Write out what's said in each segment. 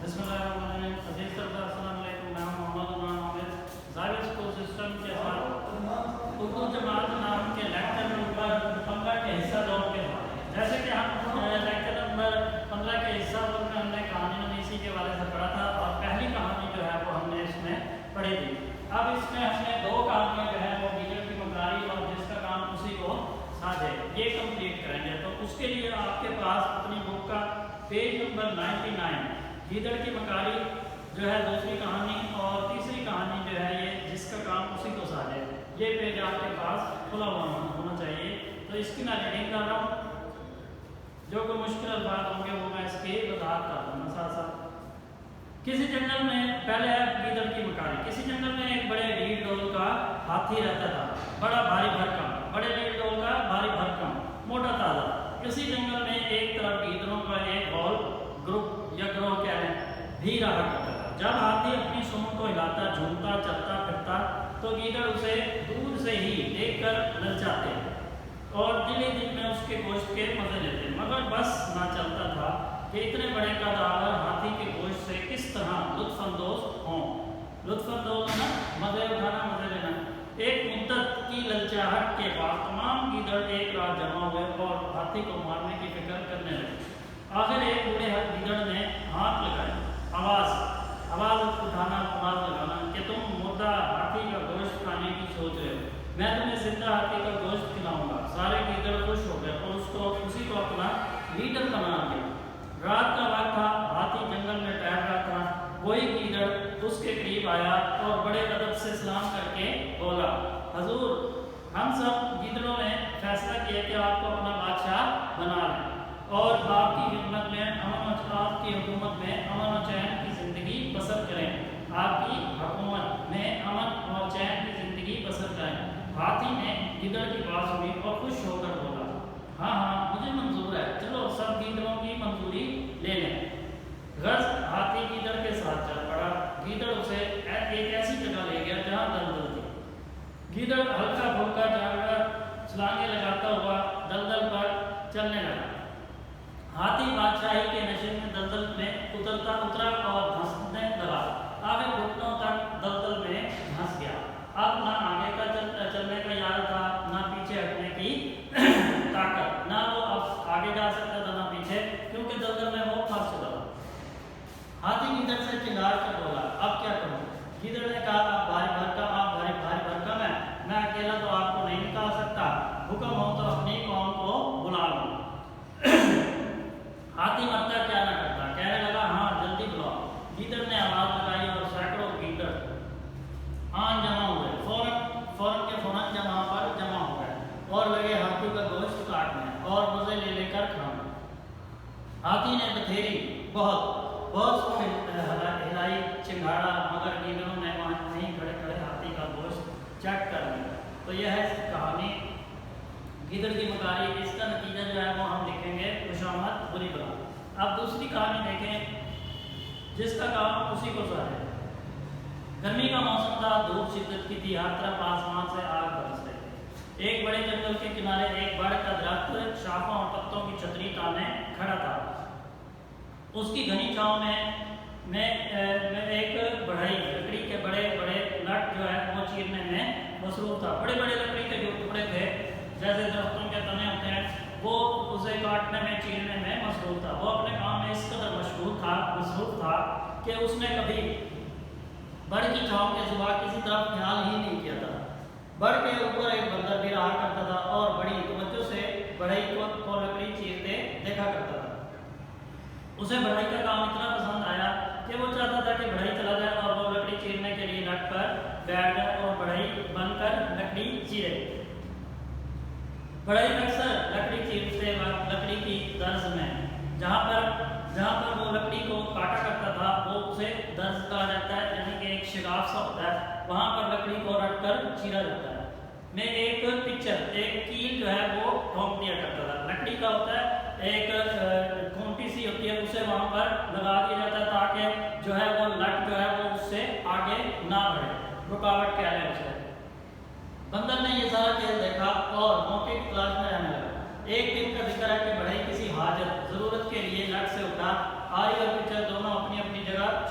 بسم اللہ الرحمن الرحیم. عزیز طلباء السلام علیکم. میں محمد عمران عامر ظاہر اسکول سسٹم کے ساتھ اردو جماعت نام کے لیکچر نمبر 15 کے حصہ 2 کے بعد جیسے کہ ہم لیکچر نمبر 15 کے حصہ 2 میں ہم نے کہانی نویسی کے والے سے پڑھا تھا اور پہلی کہانی جو ہے وہ ہم نے اس میں پڑھی تھی. اب اس میں ہم نے 2 کہانیاں جو ہے وہ گیدڑ کی مکاری اور جس کا کام اسی کو ساجھے یہ کمپلیٹ کریں گے. تو اس کے لیے آپ کے پاس اپنی بک کا پیج نمبر 99 گیدڑ کی مکاری جو ہے دوسری کہانی اور تیسری کہانی جو ہے یہ جس کا کام اسی کو ساجھے یہ پیج آپ کے پاس کھلا ہونا چاہیے. تو اس کی میں ریڈنگ کر رہا ہوں. جو کوئی مشکل الفاظ ہوں گے وہ میں اس کی وضاحت کر دوں گا ساتھ ساتھ. کسی جنگل میں پہلے ہے گیدڑ کی مکاری. کسی جنگل میں ایک بڑے ریڑھ ڈول کا ہاتھی رہتا تھا, بڑا بھاری بھرکم. بڑے ریڑھ ڈول کا بھاری بھرکم موٹا تازہ. اسی جنگل میں ایک طرف گیدڑوں کا ایک ہول گروپ یا گروہ کہہ لیں بھی رہا کرتا تھا. جب ہاتھی اپنی سونڈ کو ہلاتا, جھومتا, چلتا پھرتا تو گیدڑ اسے دور سے ہی دیکھ کر للچاتے اور دل ہی دل میں اس کے گوشت کے مزے لیتے. مگر بس نہ چلتا تھا کہ اتنے بڑے قدآور ہاتھی کے گوشت سے کس طرح لطف اندوز ہوں. لطف اندوز نا مزے اٹھانا, مزے لینا. ایک مدت کی للچاہٹ کے بعد تمام گیدڑ ایک رات جمع ہوئے اور ہاتھی کو مارنے کی فکر کرنے لگے. آخر ایک بوڑھے گیدڑ نے ہاتھ لگائے. آواز اٹھانا, آواز لگانا کہ تم مردہ ہاتھی کا گوشت کھانے کی سوچ رہے ہو, میں تمہیں زندہ ہاتھی کا گوشت کھلاؤں گا. سارے گیدڑ خوش ہو گئے اور اسی کو اپنا لیڈر بنا لیا. رات کا وقت تھا, ہاتھی جنگل میں ٹہل رہا تھا. وہی گیدڑ اس کے قریب آیا اور بڑے ادب سے سلام کر کے بولا, حضور ہم سب گیدڑوں نے فیصلہ کیا کہ آپ کو اپنا بادشاہ بنا لیں اور آپ کی خدمت میں آپ کی حکومت میں امن و چین کی زندگی بسر کریں. آپ کی حکومت میں امن اور چین کی زندگی بسر کریں. ہاتھی نے گیدڑ کی بات سنی اور خوش ہو کر بولا, ہاں ہاں مجھے منظور ہے, چلو سب گیدڑوں کی منظوری لے لیں. غرض ہاتھی گیدڑ کے ساتھ چل پڑا. گیدڑ اسے ایک ایسی جگہ لے گیا جہاں دلدل تھی. گیدڑ ہلکا پھلکا جانور چھلانگیں لگاتا ہوا دلدل پر چلنے لگا. ہاتھی بادشاہی کے نشے میں دلدل میں اترا اور دھنسنے لگا. آگے گھٹنوں تک دلدل میں دھنس گیا. اب نہ آگے کا چلنے کا یاد تھا, نہ پیچھے ہٹنے کی طاقت. نہ وہ اب آگے جا سکتا تھا نہ پیچھے, کیونکہ دلدل میں وہ پھنس چکا تھا. ہاتھی گیدڑ سے چنگار کر بولا, اب کیا کروں؟ گیدڑ نے کہا, آپ بھاری بھرکم ہے, میں اکیلا تو آپ کو نہیں نکال سکتا. حکم ہو تو اپنی قوم کو بلا لوں. ہاتھی مرتا کیا نہ کرتا, کہنے لگا ہاں جلدی بلاؤ. گیدڑ نے آواز لگائی اور سینکڑوں گیدڑ آن جمع ہوئے. فوراً جمع ہو گئے اور لگے ہاتھی کا گوشت کاٹنے اور مزے لے کر کھانے. ہاتھی نے بتھیری بہت سو ہلائی چنگاڑا, مگر گیدڑوں نے وہاں نہیں کھڑے ہاتھی کا گوشت چیک کر لیا. تو یہ ہے کہانی گیدڑ کی مکاری. اس کا نتیجہ جو ہے وہ ہم لکھیں گے خوشامد بری بلا. اب دوسری کہانی دیکھیں جس کا کام اسی کو ساجھے. گرمی کا موسم تھا, دھوپ شدت کی تھی, ہر طرف آسمان سے آگ برس رہی تھی. ایک بڑے جنگل کے کنارے ایک بڑ کا درخت شاخوں اور پتوں کی چھتری تانے کھڑا تھا. اس کی گھنی چھاؤں میں ایک بڑھئی لکڑی کے بڑے نٹ جو ہے وہ چیرنے میں مصروف تھا. بڑے لکڑی کے جو ٹکڑے تھے جیسے درختوں کے تنے ہوتے ہیں وہ اسے کاٹنے میں چیرنے میں مصروف تھا. وہ اپنے کام میں اس قدر مصروف تھا کہ اس نے کبھی بڑ کی چھاؤں کے سوا کسی طرف خیال ہی نہیں کیا تھا. بڑ کے اوپر ایک بندر بھی رہا کرتا تھا اور بڑی توجہ سے بڑھئی کو لکڑی چیرتے دیکھا کرتا تھا. اسے بڑھئی کا کام اتنا پسند آیا کہ وہ چاہتا تھا کہ بڑھئی چلا جائے اور وہ لکڑی چیرنے کے لیے لٹ پر بیٹھ جائے اور بڑھئی بن کر لکڑی چیرے. بڑھئی اکثر لکڑی چیرتے وقت لکڑی کی درز میں جہاں پر وہ لکڑی کو کاٹا کرتا تھا وہ اسے درز کہا جاتا ہے, یعنی کہ ایک شگاف سا ہوتا ہے, وہاں پر لکڑی کو رکھ کر چیرا جاتا ہے. میں ایک کیل جو ہے وہ ٹھونک دیا کرتا تھا. لکڑی کا ہوتا ہے ایک کھونٹی سی ہوتی ہے, اسے وہاں پر لگا دیا جاتا ہے تاکہ جو ہے وہ لٹ جو ہے وہ اس سے آگے نہ بڑھے, رکاوٹ کہہ رہے ہیں اسے. بندر نے یہ سارا کھیل دیکھا اور موقع کی تلاش میں رہنے لگا. ایک دن کا ذکر ہے کہ بڑھئی کسی حاجت ضرورت کے لیے لٹ سے اٹھا. آری اور پچر دونوں اپنی اپنی جگہ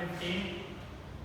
15।